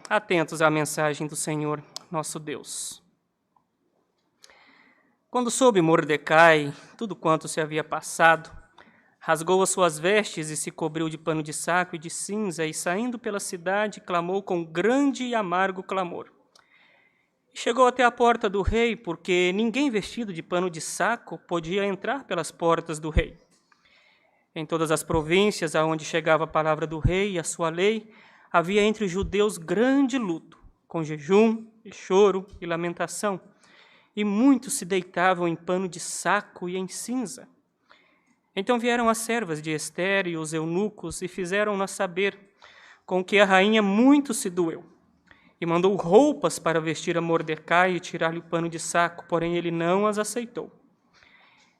atentos à mensagem do Senhor, nosso Deus. Quando soube Mordecai tudo quanto se havia passado, rasgou as suas vestes e se cobriu de pano de saco e de cinza, e saindo pela cidade, clamou com grande e amargo clamor. Chegou até a porta do rei, porque ninguém vestido de pano de saco podia entrar pelas portas do rei. Em todas as províncias aonde chegava a palavra do rei e a sua lei, havia entre os judeus grande luto, com jejum, e choro e lamentação, e muitos se deitavam em pano de saco e em cinza. Então vieram as servas de Ester e os eunucos e fizeram-na saber, com que a rainha muito se doeu, e mandou roupas para vestir a Mordecai e tirar-lhe o pano de saco, porém ele não as aceitou.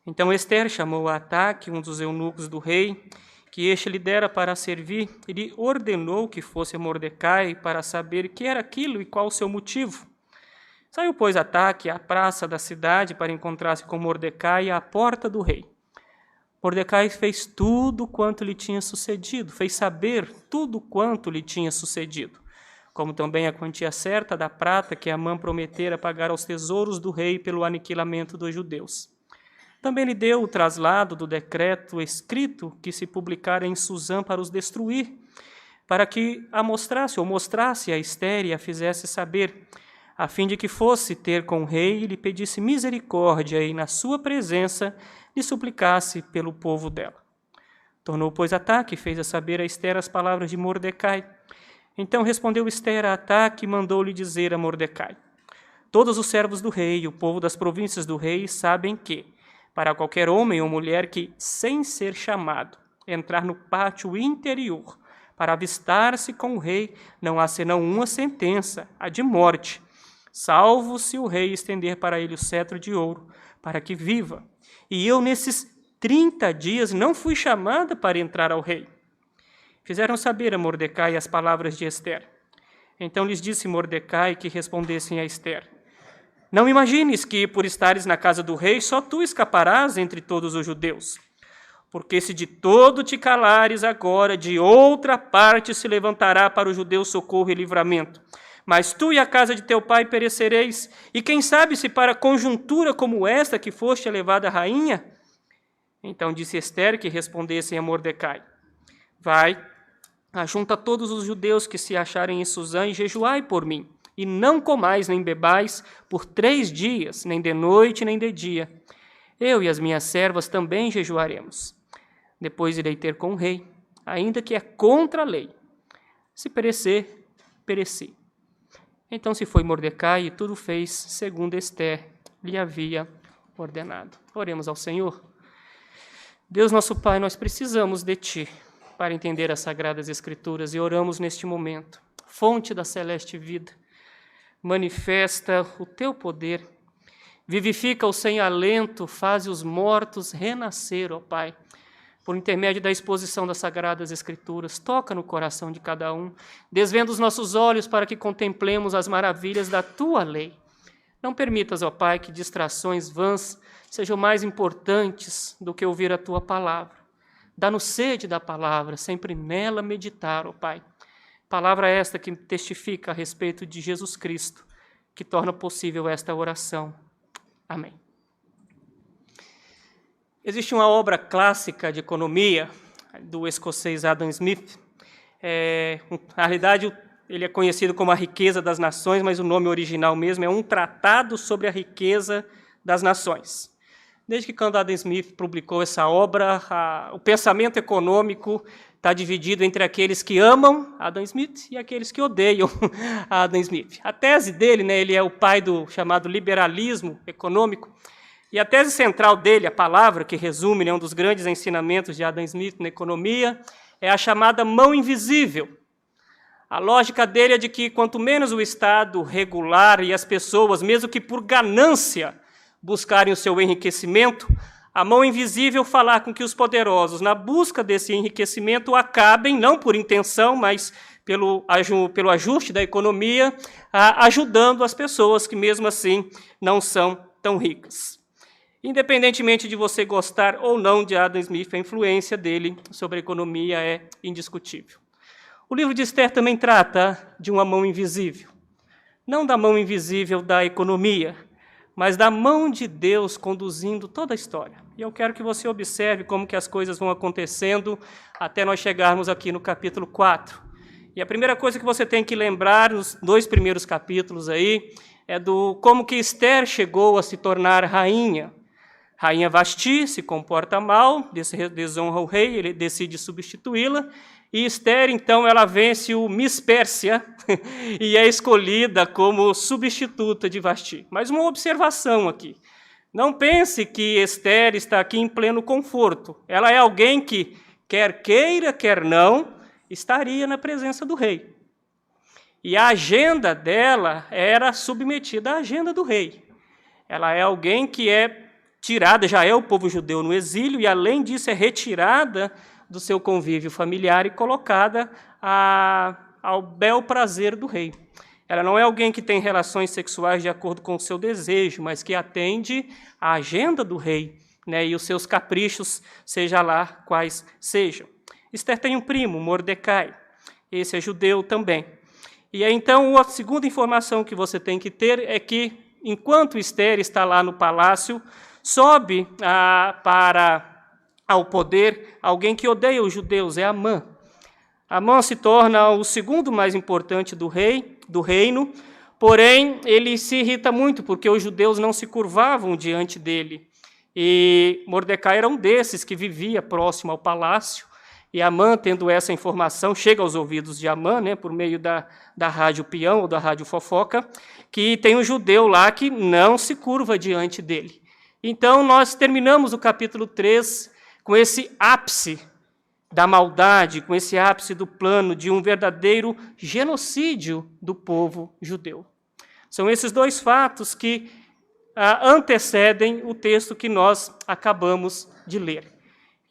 Então Ester chamou a Ataque, um dos eunucos do rei, que este lhe dera para servir, e lhe ordenou que fosse a Mordecai para saber que era aquilo e qual o seu motivo. Saiu, pois, Ataque à praça da cidade para encontrar-se com Mordecai à porta do rei. Mordecai fez tudo quanto lhe tinha sucedido, fez saber tudo quanto lhe tinha sucedido, como também a quantia certa da prata que Amã prometera pagar aos tesouros do rei pelo aniquilamento dos judeus. Também lhe deu o traslado do decreto escrito que se publicara em Susã para os destruir, para que a mostrasse a Ester e a fizesse saber, a fim de que fosse ter com o rei e lhe pedisse misericórdia e, na sua presença, lhe suplicasse pelo povo dela. Tornou, pois, Ataque e fez a saber a Ester as palavras de Mordecai. Então respondeu Ester a Ataque e mandou-lhe dizer a Mordecai: todos os servos do rei e o povo das províncias do rei sabem que, para qualquer homem ou mulher que, sem ser chamado, entrar no pátio interior para avistar-se com o rei, não há senão uma sentença, a de morte, salvo se o rei estender para ele o cetro de ouro, para que viva. E eu, nesses 30 dias, não fui chamada para entrar ao rei. Fizeram saber a Mordecai as palavras de Ester. Então lhes disse Mordecai que respondessem a Ester: não imagines que, por estares na casa do rei, só tu escaparás entre todos os judeus. Porque se de todo te calares agora, de outra parte se levantará para os judeus socorro e livramento. Mas tu e a casa de teu pai perecereis, e quem sabe se para conjuntura como esta que foste elevada a rainha? Então disse Ester que respondessem a Mordecai: vai, ajunta todos os judeus que se acharem em Susã e jejuai por mim. E não comais nem bebais por 3 dias, nem de noite nem de dia. Eu e as minhas servas também jejuaremos. Depois irei ter com o rei, ainda que é contra a lei. Se perecer, pereci. Então se foi Mordecai e tudo fez segundo Ester lhe havia ordenado. Oremos ao Senhor. Deus nosso Pai, nós precisamos de Ti para entender as Sagradas Escrituras e oramos neste momento. Fonte da celeste vida, manifesta o teu poder, vivifica-os sem alento, faz os mortos renascer, ó Pai, por intermédio da exposição das Sagradas Escrituras. Toca no coração de cada um, desvenda os nossos olhos para que contemplemos as maravilhas da tua lei. Não permitas, ó Pai, que distrações vãs sejam mais importantes do que ouvir a tua palavra. Dá-nos sede da palavra, sempre nela meditar, ó Pai. Palavra esta que testifica a respeito de Jesus Cristo, que torna possível esta oração. Amém. Existe uma obra clássica de economia do escocês Adam Smith. Na realidade, ele é conhecido como A Riqueza das Nações, mas o nome original mesmo é Um Tratado sobre a Riqueza das Nações. Desde que quando Adam Smith publicou essa obra, o pensamento econômico está dividido entre aqueles que amam Adam Smith e aqueles que odeiam Adam Smith. A tese dele, ele é o pai do chamado liberalismo econômico, e a tese central dele, a palavra que resume um dos grandes ensinamentos de Adam Smith na economia, é a chamada mão invisível. A lógica dele é de que quanto menos o Estado regular e as pessoas, mesmo que por ganância, buscarem o seu enriquecimento, a mão invisível falar com que os poderosos, na busca desse enriquecimento, acabem, não por intenção, mas pelo ajuste da economia, ajudando as pessoas que, mesmo assim, não são tão ricas. Independentemente de você gostar ou não de Adam Smith, a influência dele sobre a economia é indiscutível. O livro de Esther também trata de uma mão invisível. Não da mão invisível da economia, mas da mão de Deus conduzindo toda a história. E eu quero que você observe como que as coisas vão acontecendo até nós chegarmos aqui no capítulo 4. E a primeira coisa que você tem que lembrar nos 2 primeiros capítulos aí é do como que Esther chegou a se tornar rainha. Rainha Vasti se comporta mal, desonra o rei, ele decide substituí-la, e Esther, então, ela vence o Miss Pérsia e é escolhida como substituta de Vasti. Mas uma observação aqui. Não pense que Esther está aqui em pleno conforto. Ela é alguém que, quer queira, quer não, estaria na presença do rei. E a agenda dela era submetida à agenda do rei. Ela é alguém que é tirada, já é o povo judeu no exílio, e além disso é retirada do seu convívio familiar e colocada ao bel prazer do rei. Ela não é alguém que tem relações sexuais de acordo com o seu desejo, mas que atende à agenda do rei, né, e os seus caprichos, seja lá quais sejam. Esther tem um primo, Mordecai. Esse é judeu também. E aí, então, a segunda informação que você tem que ter é que, enquanto Esther está lá no palácio, sobe ao poder alguém que odeia os judeus, é Amã. Amã se torna o segundo mais importante do reino, porém, ele se irrita muito, porque os judeus não se curvavam diante dele. E Mordecai era um desses que vivia próximo ao palácio, e Amã, tendo essa informação, chega aos ouvidos de Amã, né, por meio da rádio peão ou da rádio fofoca, que tem um judeu lá que não se curva diante dele. Então, nós terminamos o capítulo 3 com esse ápice da maldade, com esse ápice do plano de um verdadeiro genocídio do povo judeu. São esses 2 fatos que antecedem o texto que nós acabamos de ler.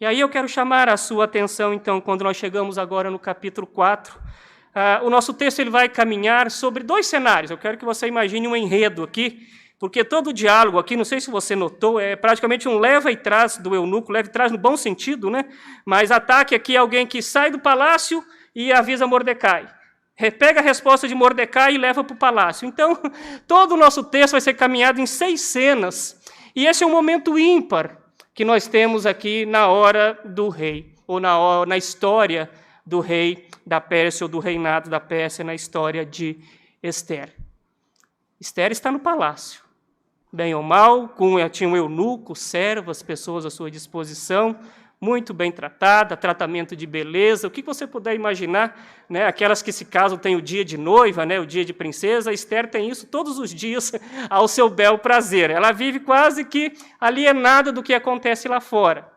E aí eu quero chamar a sua atenção, então, quando nós chegamos agora no capítulo 4. O nosso texto ele vai caminhar sobre 2 cenários. Eu quero que você imagine um enredo aqui, porque todo o diálogo aqui, não sei se você notou, é praticamente um leva e traz do eunuco, leva e traz no bom sentido, né? Mas ataque aqui é alguém que sai do palácio e avisa Mordecai. Pega a resposta de Mordecai e leva para o palácio. Então, todo o nosso texto vai ser caminhado em 6 cenas. E esse é um momento ímpar que nós temos aqui na hora do rei, ou na história do rei da Pérsia, ou do reinado da Pérsia, na história de Esther. Esther está no palácio, bem ou mal, tinha um eunuco, servas, pessoas à sua disposição, muito bem tratada, tratamento de beleza, o que você puder imaginar, né? Aquelas que se casam têm o dia de noiva, né? O dia de princesa, Esther tem isso todos os dias ao seu bel prazer. Ela vive quase que alienada do que acontece lá fora.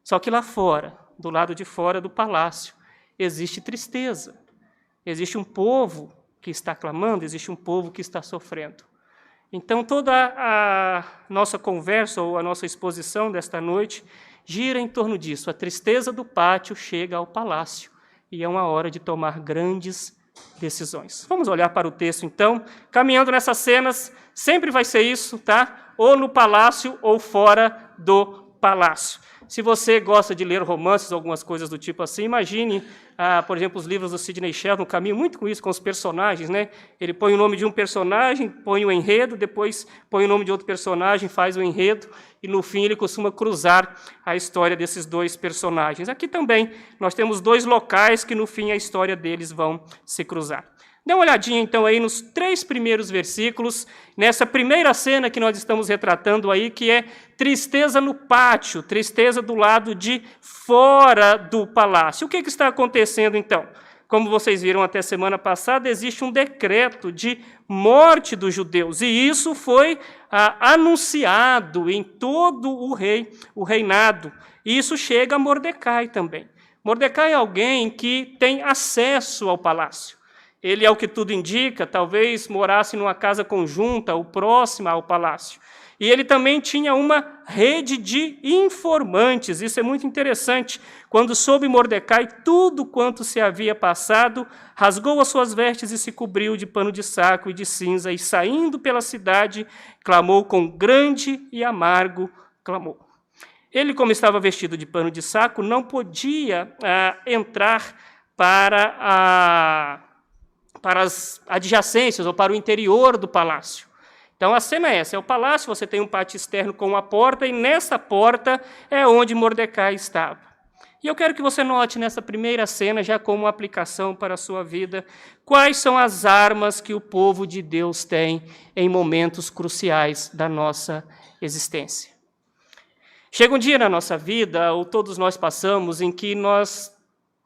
Só que lá fora, do lado de fora do palácio, existe tristeza, existe um povo que está clamando, existe um povo que está sofrendo. Então, toda a nossa conversa ou a nossa exposição desta noite gira em torno disso. A tristeza do pátio chega ao palácio e é uma hora de tomar grandes decisões. Vamos olhar para o texto, então. Caminhando nessas cenas, sempre vai ser isso, tá? Ou no palácio ou fora do palácio. Se você gosta de ler romances, algumas coisas do tipo assim, imagine, por exemplo, os livros do Sidney Sheldon caminham muito com isso, com os personagens, né? Ele põe o nome de um personagem, põe o enredo, depois põe o nome de outro personagem, faz o enredo, e no fim ele costuma cruzar a história desses 2 personagens. Aqui também nós temos 2 locais que no fim a história deles vão se cruzar. Dê uma olhadinha, então, aí nos 3 primeiros versículos, nessa primeira cena que nós estamos retratando aí, que é tristeza no pátio, tristeza do lado de fora do palácio. O que está acontecendo, então? Como vocês viram até semana passada, existe um decreto de morte dos judeus, e isso foi anunciado em todo o reinado, e isso chega a Mordecai também. Mordecai é alguém que tem acesso ao palácio. Ele, ao que tudo indica, talvez morasse numa casa conjunta ou próxima ao palácio. E ele também tinha uma rede de informantes. Isso é muito interessante. Quando soube Mordecai tudo quanto se havia passado, rasgou as suas vestes e se cobriu de pano de saco e de cinza, e saindo pela cidade, clamou com grande e amargo clamor. Ele, como estava vestido de pano de saco, não podia entrar para as adjacências ou para o interior do palácio. Então, a cena é essa, é o palácio, você tem um pátio externo com uma porta, e nessa porta é onde Mordecai estava. E eu quero que você note nessa primeira cena, já como aplicação para a sua vida, quais são as armas que o povo de Deus tem em momentos cruciais da nossa existência. Chega um dia na nossa vida, ou todos nós passamos, em que nós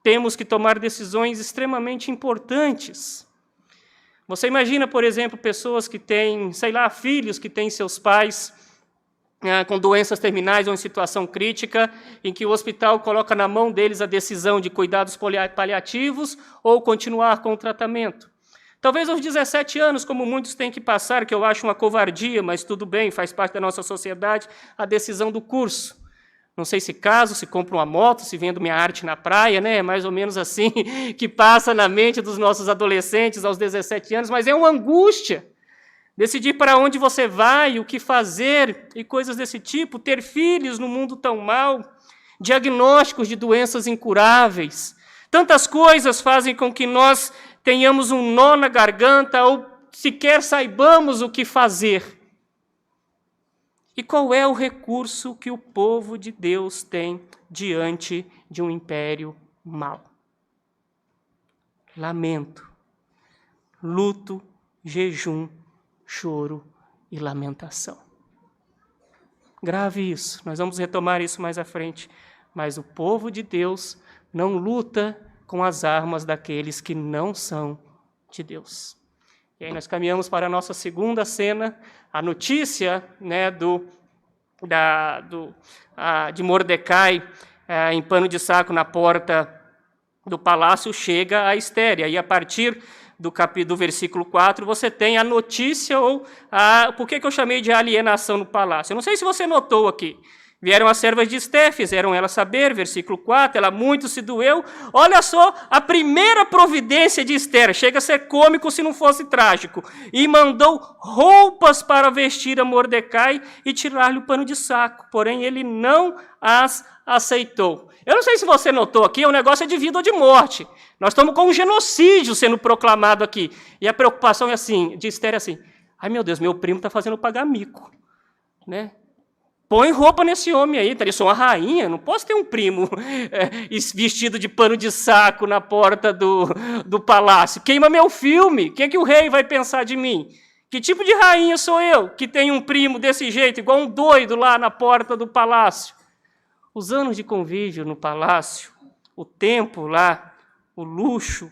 temos que tomar decisões extremamente importantes. Você imagina, por exemplo, pessoas que têm, filhos que têm seus pais com doenças terminais ou em situação crítica, em que o hospital coloca na mão deles a decisão de cuidados paliativos ou continuar com o tratamento. Talvez aos 17 anos, como muitos têm que passar, que eu acho uma covardia, mas tudo bem, faz parte da nossa sociedade, a decisão do curso. Não sei se caso, se compro uma moto, se vendo minha arte na praia, né? É mais ou menos assim que passa na mente dos nossos adolescentes aos 17 anos, mas é uma angústia. Decidir para onde você vai, o que fazer e coisas desse tipo, ter filhos no mundo tão mau, diagnósticos de doenças incuráveis. Tantas coisas fazem com que nós tenhamos um nó na garganta ou sequer saibamos o que fazer. E qual é o recurso que o povo de Deus tem diante de um império mau? Lamento, luto, jejum, choro e lamentação. Grave isso, nós vamos retomar isso mais à frente. Mas o povo de Deus não luta com as armas daqueles que não são de Deus. E aí nós caminhamos para a nossa segunda cena, a notícia, né, de Mordecai em pano de saco na porta do palácio chega a Estéria. E a partir do versículo 4, você tem a notícia, por que eu chamei de alienação no palácio? Eu não sei se você notou aqui. Vieram as servas de Esté, fizeram ela saber, versículo 4, ela muito se doeu. Olha só, a primeira providência de Esther, chega a ser cômico se não fosse trágico, e mandou roupas para vestir a Mordecai e tirar-lhe o pano de saco, porém ele não as aceitou. Eu não sei se você notou aqui, o negócio é de vida ou de morte. Nós estamos com um genocídio sendo proclamado aqui, e a preocupação é assim, de Esther é assim, ai meu Deus, meu primo está fazendo pagar mico, né? Põe roupa nesse homem aí, eu sou uma rainha, não posso ter um primo vestido de pano de saco na porta do palácio. Queima meu filme, o que o rei vai pensar de mim? Que tipo de rainha sou eu, que tenho um primo desse jeito, igual um doido lá na porta do palácio? Os anos de convívio no palácio, o tempo lá, o luxo,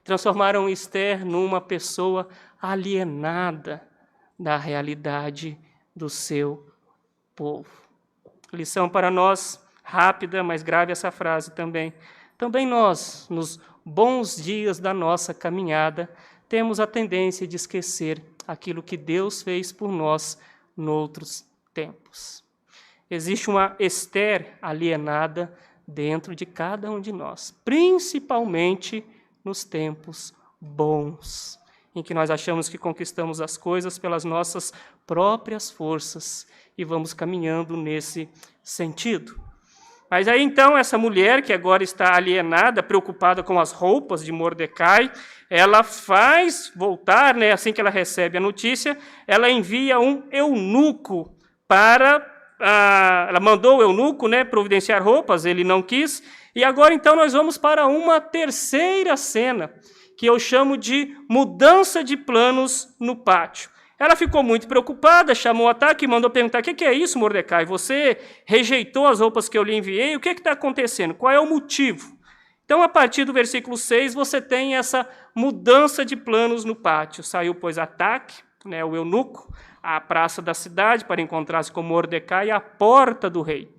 transformaram Esther numa pessoa alienada da realidade do seu povo. Lição para nós, rápida, mas grave essa frase também. Também nós, nos bons dias da nossa caminhada, temos a tendência de esquecer aquilo que Deus fez por nós noutros tempos. Existe uma Esther alienada dentro de cada um de nós, principalmente nos tempos bons, em que nós achamos que conquistamos as coisas pelas nossas próprias forças e vamos caminhando nesse sentido. Mas aí então essa mulher que agora está alienada, preocupada com as roupas de Mordecai, ela faz voltar, né, assim que ela recebe a notícia, ela envia um eunuco ela mandou o eunuco, né, providenciar roupas, ele não quis, e agora então nós vamos para uma terceira cena, que eu chamo de mudança de planos no pátio. Ela ficou muito preocupada, chamou o ataque e mandou perguntar, o que é isso, Mordecai? Você rejeitou as roupas que eu lhe enviei? O que está acontecendo? Qual é o motivo? Então, a partir do versículo 6, você tem essa mudança de planos no pátio. Saiu, pois, Ataque, né, o eunuco, à praça da cidade para encontrar-se com Mordecai à porta do rei.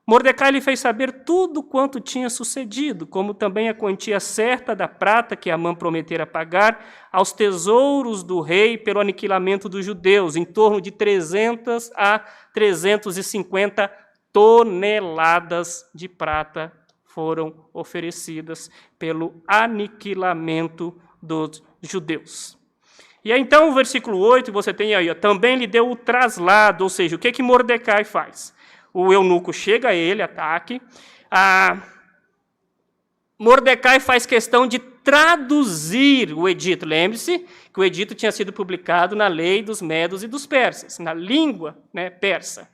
Mordecai lhe fez saber tudo quanto tinha sucedido, como também a quantia certa da prata que Amã prometera pagar aos tesouros do rei pelo aniquilamento dos judeus, em torno de 300 a 350 toneladas de prata foram oferecidas pelo aniquilamento dos judeus. E aí, então, o versículo 8, você tem aí, também lhe deu o traslado, ou seja, o que Mordecai faz? O eunuco chega a ele, Ataque, Mordecai faz questão de traduzir o edito. Lembre-se que o edito tinha sido publicado na lei dos medos e dos persas, na língua, né, persa.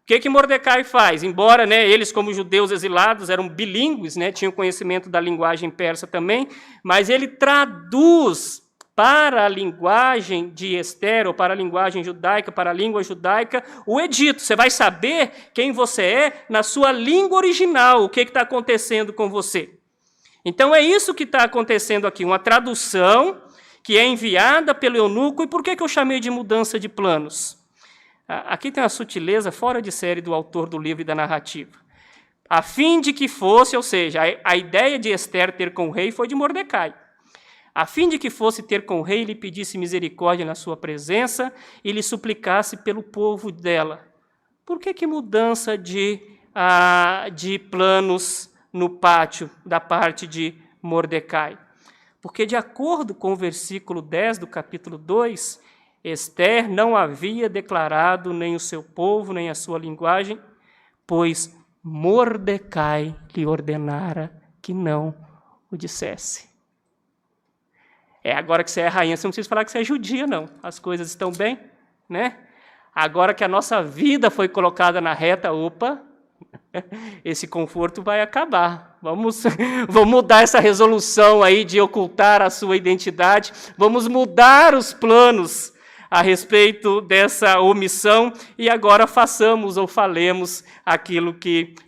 O que Mordecai faz? Embora, né, eles, como judeus exilados, eram bilíngues, né, tinham conhecimento da linguagem persa também, mas ele traduz para a linguagem de Ester, ou para a linguagem judaica, para a língua judaica, o edito. Você vai saber quem você é na sua língua original, o que está acontecendo com você. Então é isso que está acontecendo aqui, uma tradução que é enviada pelo eunuco. E por que eu chamei de mudança de planos? Aqui tem uma sutileza fora de série do autor do livro e da narrativa. A fim de que fosse, ou seja, a ideia de Ester ter com o rei foi de Mordecai. A fim de que fosse ter com o rei, lhe pedisse misericórdia na sua presença e lhe suplicasse pelo povo dela. Por que mudança de planos no pátio da parte de Mordecai? Porque, de acordo com o versículo 10 do capítulo 2, Ester não havia declarado nem o seu povo, nem a sua linguagem, pois Mordecai lhe ordenara que não o dissesse. Agora que você é rainha, você não precisa falar que você é judia, não. As coisas estão bem, né? Agora que a nossa vida foi colocada na reta, opa, esse conforto vai acabar. Vamos mudar essa resolução aí de ocultar a sua identidade. Vamos mudar os planos a respeito dessa omissão e agora façamos ou falemos aquilo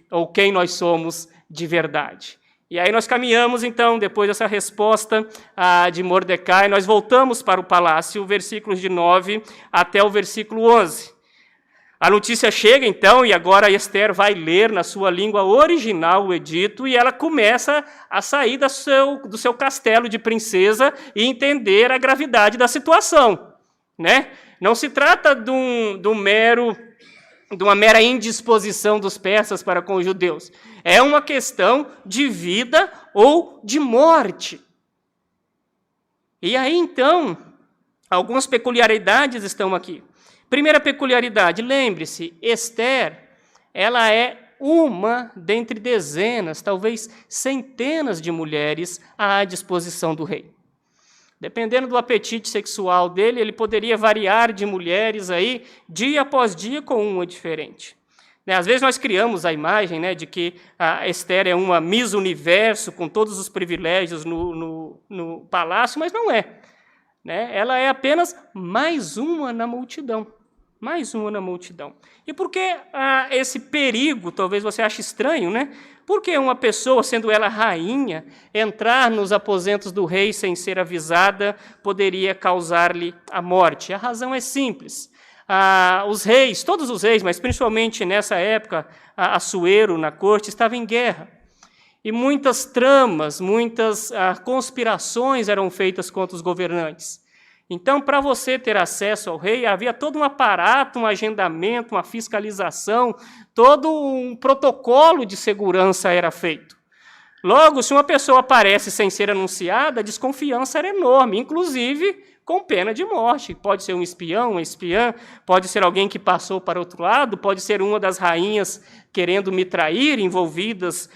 ou quem nós somos de verdade. E aí nós caminhamos, então, depois dessa resposta de Mordecai, nós voltamos para o palácio, versículos de 9 até o versículo 11. A notícia chega, então, e agora Ester vai ler na sua língua original o edito, e ela começa a sair do seu castelo de princesa e entender a gravidade da situação, né? Não se trata de uma mera indisposição dos persas para com os judeus. É uma questão de vida ou de morte. E aí, então, algumas peculiaridades estão aqui. Primeira peculiaridade, lembre-se, Ester, ela é uma dentre dezenas, talvez centenas de mulheres à disposição do rei. Dependendo do apetite sexual dele, ele poderia variar de mulheres aí, dia após dia, com uma diferente. Às vezes nós criamos a imagem, né, de que a Ester é uma Miss Universo, com todos os privilégios no palácio, mas não é. Né? Ela é apenas mais uma na multidão. Mais uma na multidão. E por que esse perigo, talvez você ache estranho, né? Por que uma pessoa, sendo ela rainha, entrar nos aposentos do rei sem ser avisada poderia causar-lhe a morte? A razão é simples. Os reis, todos os reis, mas principalmente nessa época, Assuero, na corte, estava em guerra. E muitas tramas, muitas conspirações eram feitas contra os governantes. Então, para você ter acesso ao rei, havia todo um aparato, um agendamento, uma fiscalização, todo um protocolo de segurança era feito. Logo, se uma pessoa aparece sem ser anunciada, a desconfiança era enorme, inclusive com pena de morte. Pode ser um espião, uma espiã, pode ser alguém que passou para outro lado, pode ser uma das rainhas querendo me trair, envolvidas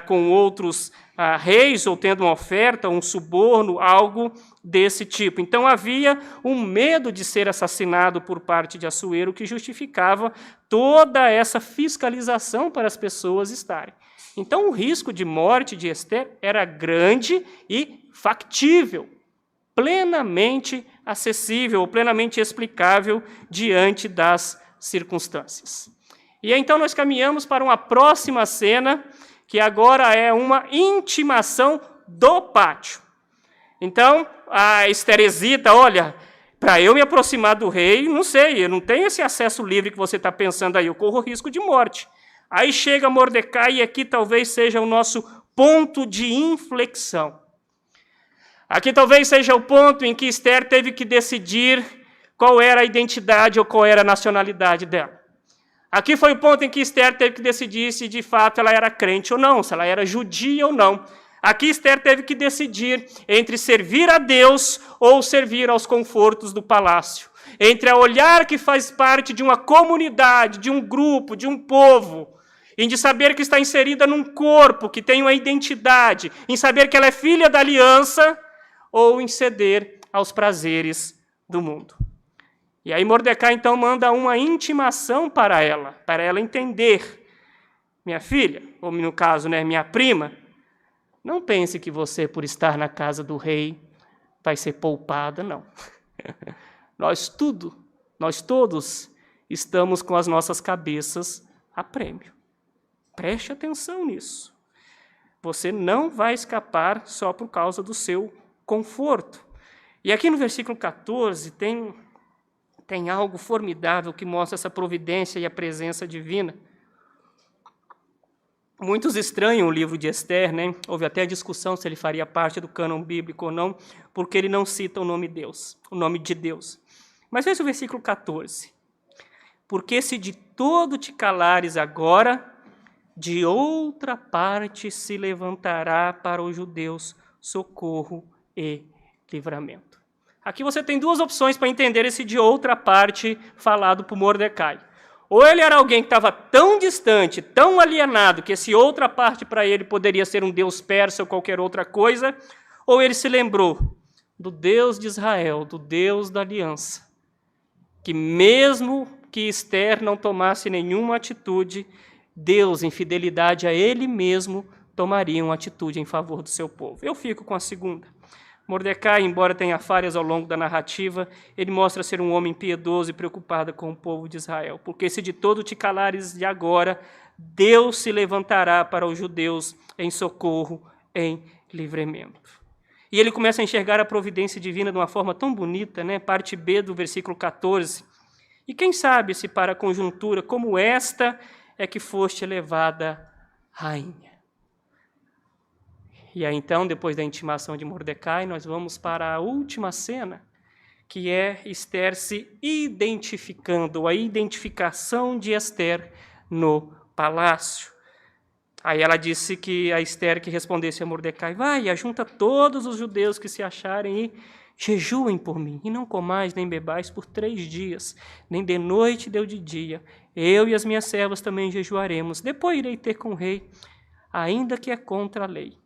com outros reis, ou tendo uma oferta, um suborno, algo desse tipo. Então havia um medo de ser assassinado por parte de Assuero que justificava toda essa fiscalização para as pessoas estarem. Então o risco de morte de Ester era grande e factível, plenamente acessível, plenamente explicável diante das circunstâncias. E então nós caminhamos para uma próxima cena, que agora é uma intimação do pátio. Então, a Ester hesita, olha, para eu me aproximar do rei, não sei, eu não tenho esse acesso livre que você está pensando aí, eu corro risco de morte. Aí chega Mordecai, e aqui talvez seja o nosso ponto de inflexão. Aqui talvez seja o ponto em que Ester teve que decidir qual era a identidade ou qual era a nacionalidade dela. Aqui foi o ponto em que Ester teve que decidir se de fato ela era crente ou não, se ela era judia ou não. Aqui Ester teve que decidir entre servir a Deus ou servir aos confortos do palácio. Entre a olhar que faz parte de uma comunidade, de um grupo, de um povo, em de saber que está inserida num corpo, que tem uma identidade, em saber que ela é filha da aliança, ou em ceder aos prazeres do mundo. E aí Mordecai, então, manda uma intimação para ela entender. Minha filha, ou no caso, minha prima, não pense que você, por estar na casa do rei, vai ser poupada, não. Nós todos, estamos com as nossas cabeças a prêmio. Preste atenção nisso. Você não vai escapar só por causa do seu conforto. E aqui no versículo 14 tem algo formidável que mostra essa providência e a presença divina. Muitos estranham o livro de Ester, Houve até discussão se ele faria parte do cânon bíblico ou não, porque ele não cita o nome de Deus. Mas veja o versículo 14. Porque se de todo te calares agora, de outra parte se levantará para os judeus socorro e livramento. Aqui você tem duas opções para entender esse de outra parte falado por Mordecai. Ou ele era alguém que estava tão distante, tão alienado, que esse outra parte para ele poderia ser um deus persa ou qualquer outra coisa, ou ele se lembrou do Deus de Israel, do Deus da aliança, que mesmo que Ester não tomasse nenhuma atitude, Deus, em fidelidade a ele mesmo, tomaria uma atitude em favor do seu povo. Eu fico com a segunda. Mordecai, embora tenha falhas ao longo da narrativa, ele mostra ser um homem piedoso e preocupado com o povo de Israel. Porque se de todo te calares de agora, Deus se levantará para os judeus em socorro, em livramento. E ele começa a enxergar a providência divina de uma forma tão bonita, Parte B do versículo 14. E quem sabe se para a conjuntura como esta é que foste elevada rainha. E aí, então, depois da intimação de Mordecai, nós vamos para a última cena, que é Ester se identificando, a identificação de Ester no palácio. Aí ela disse que a Ester que respondesse a Mordecai, vai, ajunta todos os judeus que se acharem e jejuem por mim, e não comais nem bebais por 3 dias, nem de noite nem de dia. Eu e as minhas servas também jejuaremos. Depois irei ter com o rei, ainda que é contra a lei.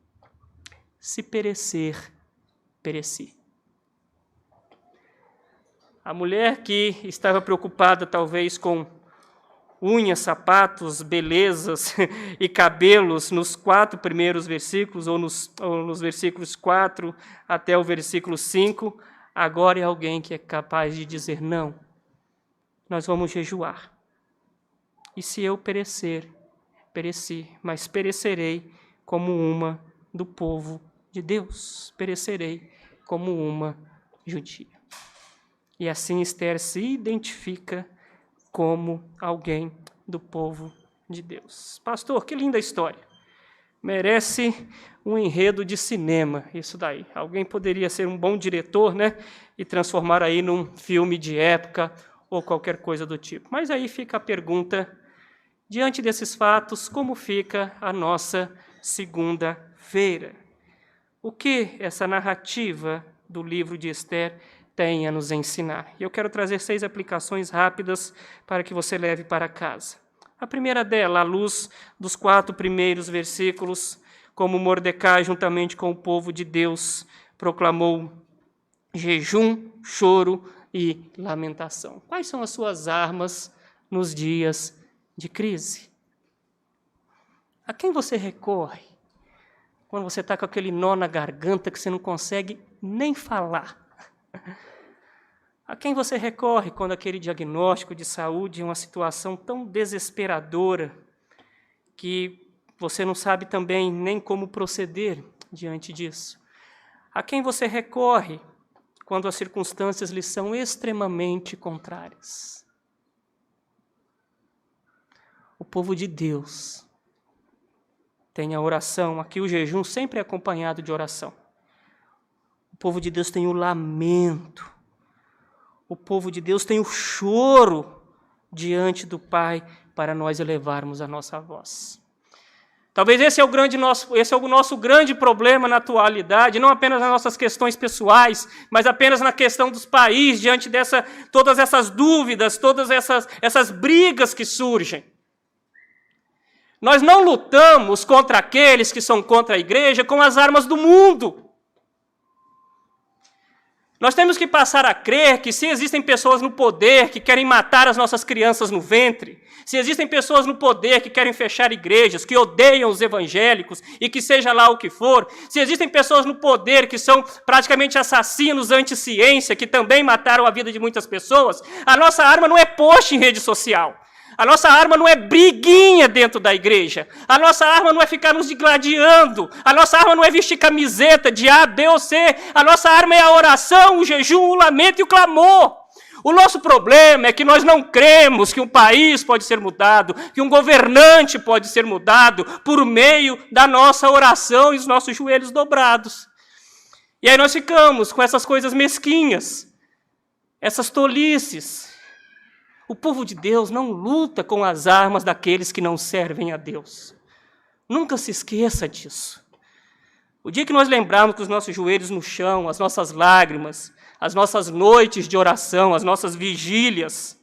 Se perecer, pereci. A mulher que estava preocupada talvez com unhas, sapatos, belezas e cabelos nos 4 primeiros versículos, ou nos versículos 4 até o versículo 5, agora é alguém que é capaz de dizer, não, nós vamos jejuar. E se eu perecer, pereci, mas perecerei como uma do povo de Deus, perecerei como uma judia. E assim Ester se identifica como alguém do povo de Deus. Pastor, que linda história. Merece um enredo de cinema, isso daí. Alguém poderia ser um bom diretor, e transformar aí num filme de época ou qualquer coisa do tipo. Mas aí fica a pergunta, diante desses fatos, como fica a nossa segunda-feira? O que essa narrativa do livro de Ester tem a nos ensinar? E eu quero trazer 6 aplicações rápidas para que você leve para casa. A primeira dela, à luz dos 4 primeiros versículos, como Mordecai, juntamente com o povo de Deus, proclamou jejum, choro e lamentação. Quais são as suas armas nos dias de crise? A quem você recorre quando você está com aquele nó na garganta que você não consegue nem falar? A quem você recorre quando aquele diagnóstico de saúde é uma situação tão desesperadora que você não sabe também nem como proceder diante disso? A quem você recorre quando as circunstâncias lhe são extremamente contrárias? O povo de Deus tem a oração, aqui o jejum sempre é acompanhado de oração. O povo de Deus tem o lamento. O povo de Deus tem o choro diante do Pai para nós elevarmos a nossa voz. Talvez esse é o nosso grande problema na atualidade, não apenas nas nossas questões pessoais, mas apenas na questão dos países, diante todas essas dúvidas, todas essas brigas que surgem. Nós não lutamos contra aqueles que são contra a igreja com as armas do mundo. Nós temos que passar a crer que se existem pessoas no poder que querem matar as nossas crianças no ventre, se existem pessoas no poder que querem fechar igrejas, que odeiam os evangélicos e que seja lá o que for, se existem pessoas no poder que são praticamente assassinos anti-ciência, que também mataram a vida de muitas pessoas, a nossa arma não é post em rede social. A nossa arma não é briguinha dentro da igreja. A nossa arma não é ficar nos digladiando. A nossa arma não é vestir camiseta de A, B ou C. A nossa arma é a oração, o jejum, o lamento e o clamor. O nosso problema é que nós não cremos que um país pode ser mudado, que um governante pode ser mudado por meio da nossa oração e os nossos joelhos dobrados. E aí nós ficamos com essas coisas mesquinhas, essas tolices. O povo de Deus não luta com as armas daqueles que não servem a Deus. Nunca se esqueça disso. O dia que nós lembrarmos com os nossos joelhos no chão, as nossas lágrimas, as nossas noites de oração, as nossas vigílias,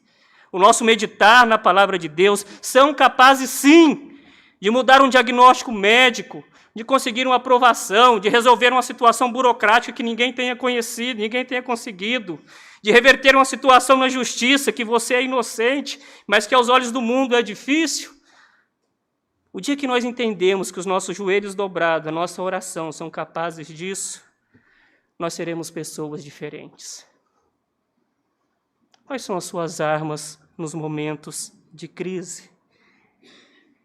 o nosso meditar na palavra de Deus, são capazes sim de mudar um diagnóstico médico, de conseguir uma aprovação, de resolver uma situação burocrática que ninguém tenha conhecido, ninguém tenha conseguido, de reverter uma situação na justiça que você é inocente, mas que aos olhos do mundo é difícil. O dia que nós entendemos que os nossos joelhos dobrados, a nossa oração são capazes disso, nós seremos pessoas diferentes. Quais são as suas armas nos momentos de crise?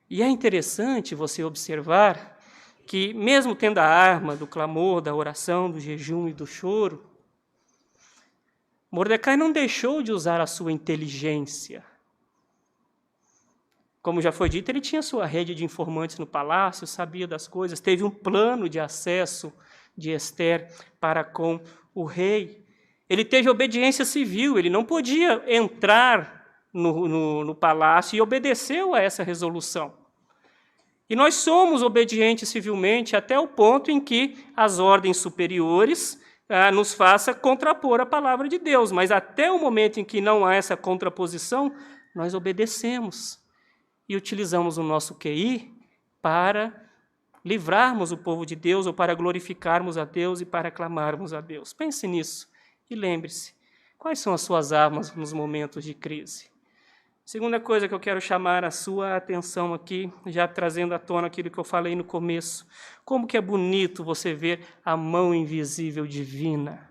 E é interessante você observar que, mesmo tendo a arma do clamor, da oração, do jejum e do choro, Mordecai não deixou de usar a sua inteligência. Como já foi dito, ele tinha sua rede de informantes no palácio, sabia das coisas, teve um plano de acesso de Ester para com o rei. Ele teve obediência civil, ele não podia entrar no palácio e obedeceu a essa resolução. E nós somos obedientes civilmente até o ponto em que as ordens superiores nos faça contrapor a palavra de Deus, mas até o momento em que não há essa contraposição, nós obedecemos e utilizamos o nosso QI para livrarmos o povo de Deus ou para glorificarmos a Deus e para clamarmos a Deus. Pense nisso e lembre-se, quais são as suas armas nos momentos de crise? Segunda coisa que eu quero chamar a sua atenção aqui, já trazendo à tona aquilo que eu falei no começo. Como que é bonito você ver a mão invisível divina.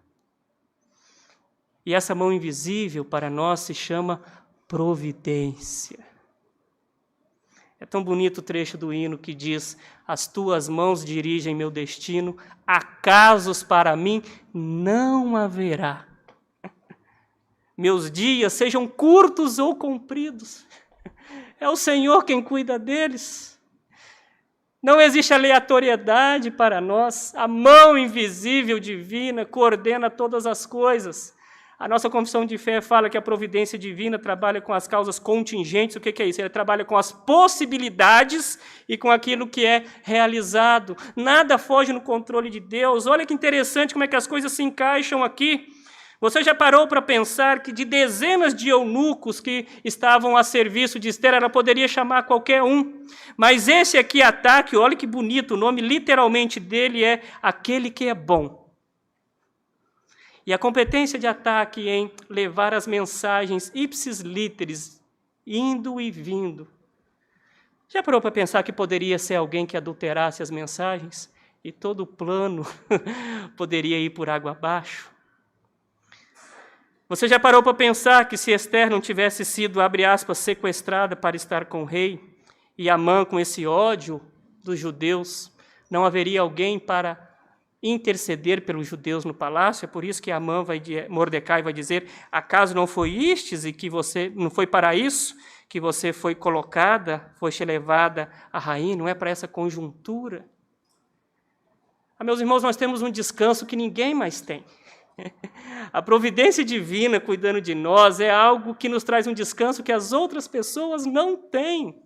E essa mão invisível para nós se chama providência. É tão bonito o trecho do hino que diz: as tuas mãos dirigem meu destino, acasos para mim não haverá. Meus dias sejam curtos ou compridos, é o Senhor quem cuida deles. Não existe aleatoriedade para nós, a mão invisível divina coordena todas as coisas. A nossa confissão de fé fala que a providência divina trabalha com as causas contingentes. O que é isso? Ela trabalha com as possibilidades e com aquilo que é realizado. Nada foge no controle de Deus. Olha que interessante como é que as coisas se encaixam aqui. Você já parou para pensar que de dezenas de eunucos que estavam a serviço de Ester, ela poderia chamar qualquer um. Mas esse aqui, Ataque, olha que bonito, o nome literalmente dele é aquele que é bom. E a competência de Ataque em levar as mensagens ipsis literis, indo e vindo. Já parou para pensar que poderia ser alguém que adulterasse as mensagens? E todo o plano poderia ir por água abaixo? Você já parou para pensar que se Ester não tivesse sido, abre aspas, sequestrada para estar com o rei, e Amã com esse ódio dos judeus, não haveria alguém para interceder pelos judeus no palácio? É por isso que Mordecai vai dizer: acaso não foi istes e que você não foi para isso que você foi colocada, foste levada a rainha? Não é para essa conjuntura? Meus irmãos, nós temos um descanso que ninguém mais tem. A providência divina cuidando de nós é algo que nos traz um descanso que as outras pessoas não têm.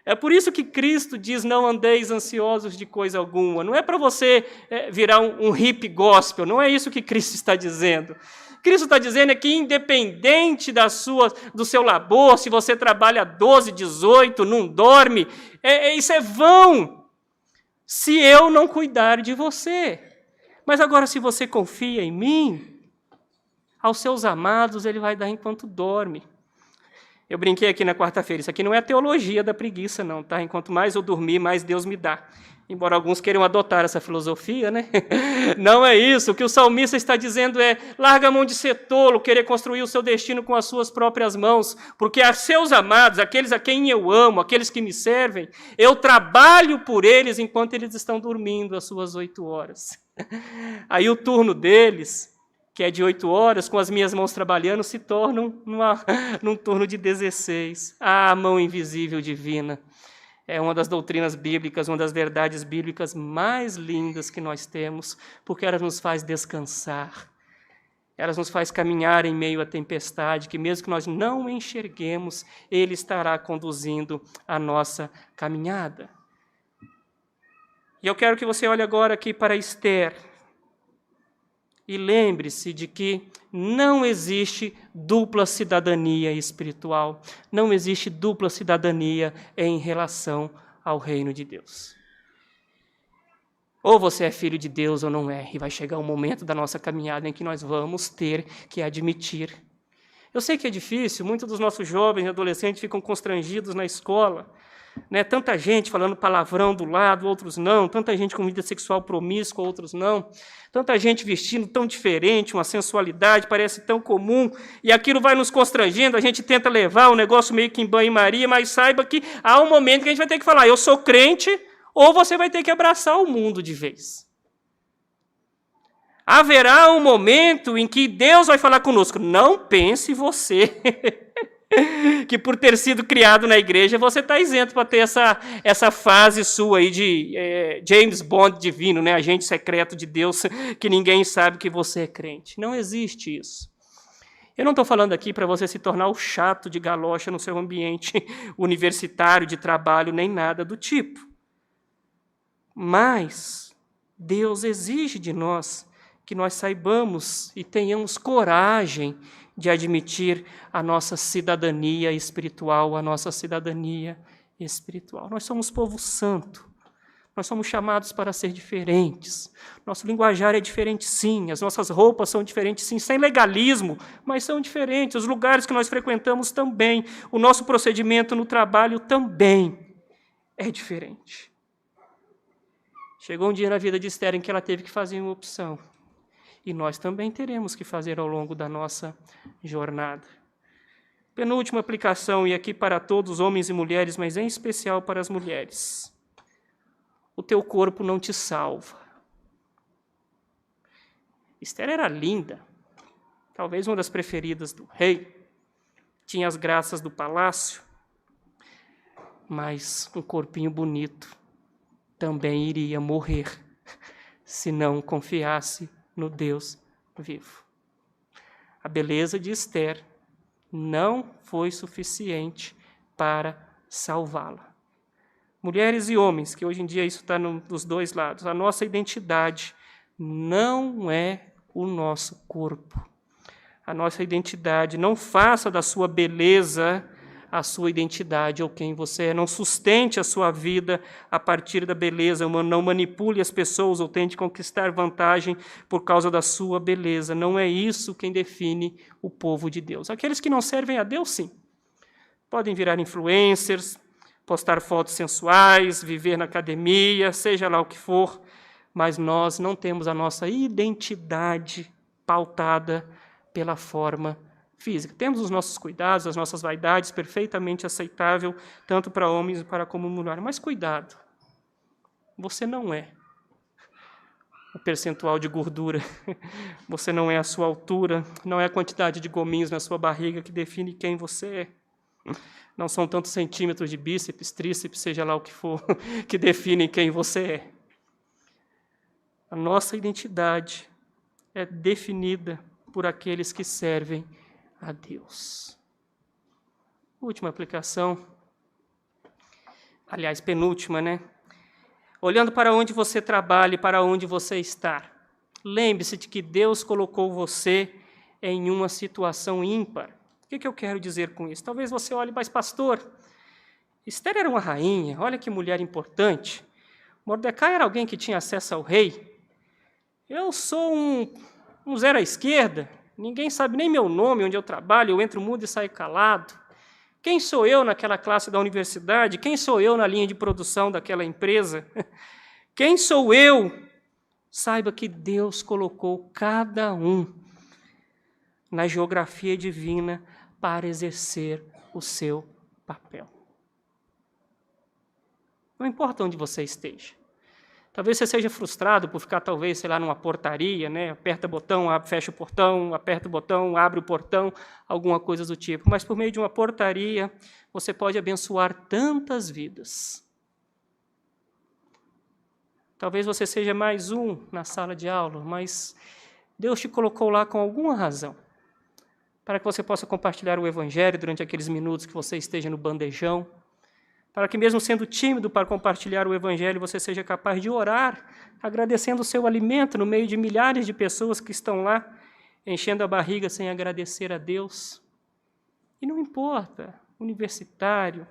É por isso que Cristo diz: não andeis ansiosos de coisa alguma. Não é para você virar um hippie gospel, não é isso que Cristo está dizendo. Cristo está dizendo que independente do seu labor, se você trabalha 12, 18, não dorme, Isso é vão, se eu não cuidar de você. Mas agora, se você confia em mim, aos seus amados ele vai dar enquanto dorme. Eu brinquei aqui na quarta-feira, isso aqui não é a teologia da preguiça, não, tá? Enquanto mais eu dormir, mais Deus me dá. Embora alguns queiram adotar essa filosofia, né? Não é isso. O que o salmista está dizendo é: larga a mão de ser tolo, querer construir o seu destino com as suas próprias mãos, porque a seus amados, aqueles a quem eu amo, aqueles que me servem, eu trabalho por eles enquanto eles estão dormindo as suas 8 horas. Aí o turno deles, que é de 8 horas, com as minhas mãos trabalhando, se tornam num turno de 16. A mão invisível divina é uma das doutrinas bíblicas, uma das verdades bíblicas mais lindas que nós temos, porque ela nos faz descansar, ela nos faz caminhar em meio à tempestade, que mesmo que nós não enxerguemos, Ele estará conduzindo a nossa caminhada. E eu quero que você olhe agora aqui para Esther, e lembre-se de que não existe dupla cidadania espiritual, não existe dupla cidadania em relação ao reino de Deus. Ou você é filho de Deus ou não é, e vai chegar um momento da nossa caminhada em que nós vamos ter que admitir. Eu sei que é difícil, muitos dos nossos jovens e adolescentes ficam constrangidos na escola, né? Tanta gente falando palavrão do lado, outros não, tanta gente com vida sexual promíscua, outros não, tanta gente vestindo tão diferente, uma sensualidade parece tão comum, e aquilo vai nos constrangendo, a gente tenta levar o negócio meio que em banho-maria, mas saiba que há um momento que a gente vai ter que falar: eu sou crente, ou você vai ter que abraçar o mundo de vez. Haverá um momento em que Deus vai falar conosco: não pense você que por ter sido criado na igreja, você está isento para ter essa fase sua aí de James Bond divino, né? Agente secreto de Deus, que ninguém sabe que você é crente. Não existe isso. Eu não estou falando aqui para você se tornar o chato de galocha no seu ambiente universitário, de trabalho, nem nada do tipo. Mas Deus exige de nós que nós saibamos e tenhamos coragem de admitir a nossa cidadania espiritual, a nossa cidadania espiritual. Nós somos povo santo, nós somos chamados para ser diferentes. Nosso linguajar é diferente, sim, as nossas roupas são diferentes, sim, sem legalismo, mas são diferentes. Os lugares que nós frequentamos também, o nosso procedimento no trabalho também é diferente. Chegou um dia na vida de Esther em que ela teve que fazer uma opção. E nós também teremos que fazer ao longo da nossa jornada. Penúltima aplicação, e aqui para todos, homens e mulheres, mas em especial para as mulheres. O teu corpo não te salva. Esther era linda, talvez uma das preferidas do rei, tinha as graças do palácio, mas um corpinho bonito também iria morrer se não confiasse no Deus vivo. A beleza de Esther não foi suficiente para salvá-la. Mulheres e homens, que hoje em dia isso está dos dois lados, a nossa identidade não é o nosso corpo. A nossa identidade, não faça da sua beleza a sua identidade ou quem você é. Não sustente a sua vida a partir da beleza. Não manipule as pessoas ou tente conquistar vantagem por causa da sua beleza. Não é isso quem define o povo de Deus. Aqueles que não servem a Deus, sim. Podem virar influencers, postar fotos sensuais, viver na academia, seja lá o que for, mas nós não temos a nossa identidade pautada pela forma física. Temos os nossos cuidados, as nossas vaidades, perfeitamente aceitável, tanto para homens para como mulheres. Mas cuidado, você não é o percentual de gordura, você não é a sua altura, não é a quantidade de gominhos na sua barriga que define quem você é. Não são tantos centímetros de bíceps, tríceps, seja lá o que for, que definem quem você é. A nossa identidade é definida por aqueles que servem a Deus. Última aplicação, aliás, penúltima, né? Olhando para onde você trabalha e para onde você está, lembre-se de que Deus colocou você em uma situação ímpar. O que eu quero dizer com isso? Talvez você olhe, mas pastor, Esther era uma rainha, olha que mulher importante. Mordecai era alguém que tinha acesso ao rei. Eu sou um zero à esquerda, ninguém sabe nem meu nome, onde eu trabalho, eu entro mudo e saio calado. Quem sou eu naquela classe da universidade? Quem sou eu na linha de produção daquela empresa? Quem sou eu? Saiba que Deus colocou cada um na geografia divina para exercer o seu papel. Não importa onde você esteja. Talvez você seja frustrado por ficar, talvez, sei lá, numa portaria, né? Aperta o botão, fecha o portão, aperta o botão, abre o portão, alguma coisa do tipo. Mas por meio de uma portaria, você pode abençoar tantas vidas. Talvez você seja mais um na sala de aula, mas Deus te colocou lá com alguma razão, para que você possa compartilhar o Evangelho durante aqueles minutos que você esteja no bandejão, para que mesmo sendo tímido para compartilhar o Evangelho, você seja capaz de orar, agradecendo o seu alimento no meio de milhares de pessoas que estão lá, enchendo a barriga sem agradecer a Deus. E não importa, universitário,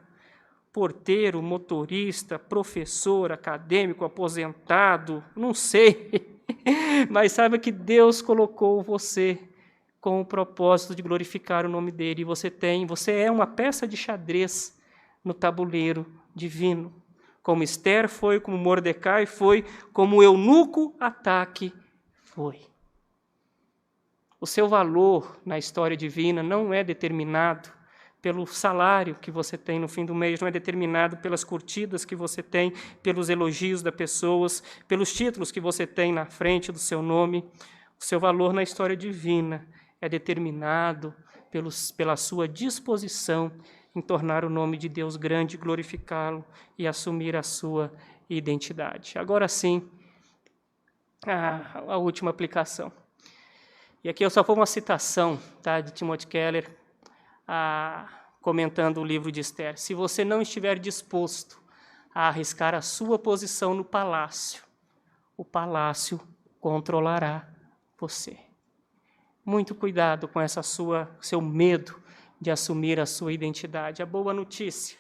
porteiro, motorista, professor, acadêmico, aposentado, não sei, mas saiba que Deus colocou você com o propósito de glorificar o nome dele, e você é uma peça de xadrez no tabuleiro divino, como Esther foi, como Mordecai foi, como o eunuco Ataque foi. O seu valor na história divina não é determinado pelo salário que você tem no fim do mês, não é determinado pelas curtidas que você tem, pelos elogios das pessoas, pelos títulos que você tem na frente do seu nome. O seu valor na história divina é determinado pela sua disposição em tornar o nome de Deus grande, glorificá-lo e assumir a sua identidade. Agora sim, a última aplicação. E aqui eu só vou uma citação, tá, de Timothy Keller, comentando o livro de Esther. Se você não estiver disposto a arriscar a sua posição no palácio, o palácio controlará você. Muito cuidado com seu medo de assumir a sua identidade. A boa notícia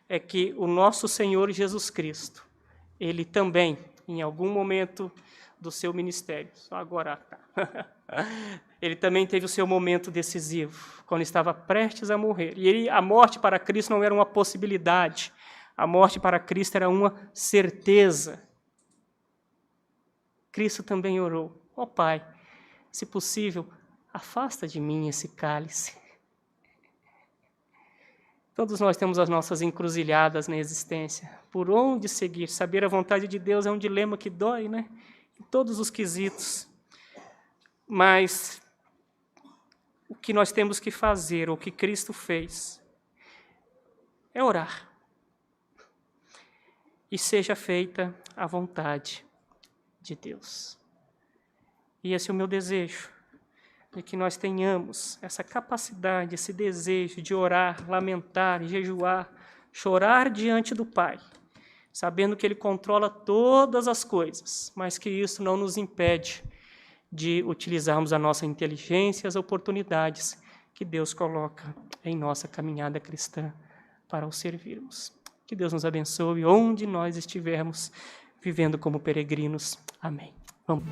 é que o nosso Senhor Jesus Cristo, ele também, em algum momento do seu ministério, só agora tá, ele também teve o seu momento decisivo, quando estava prestes a morrer. E a morte para Cristo não era uma possibilidade, a morte para Cristo era uma certeza. Cristo também orou: ó Pai, se possível, afasta de mim esse cálice. Todos nós temos as nossas encruzilhadas na existência. Por onde seguir? Saber a vontade de Deus é um dilema que dói, né? Em todos os quesitos. Mas o que nós temos que fazer, o que Cristo fez, é orar. E seja feita a vontade de Deus. E esse é o meu desejo, de que nós tenhamos essa capacidade, esse desejo de orar, lamentar, jejuar, chorar diante do Pai, sabendo que Ele controla todas as coisas, mas que isso não nos impede de utilizarmos a nossa inteligência e as oportunidades que Deus coloca em nossa caminhada cristã para o servirmos. Que Deus nos abençoe onde nós estivermos vivendo como peregrinos. Amém. Vamos.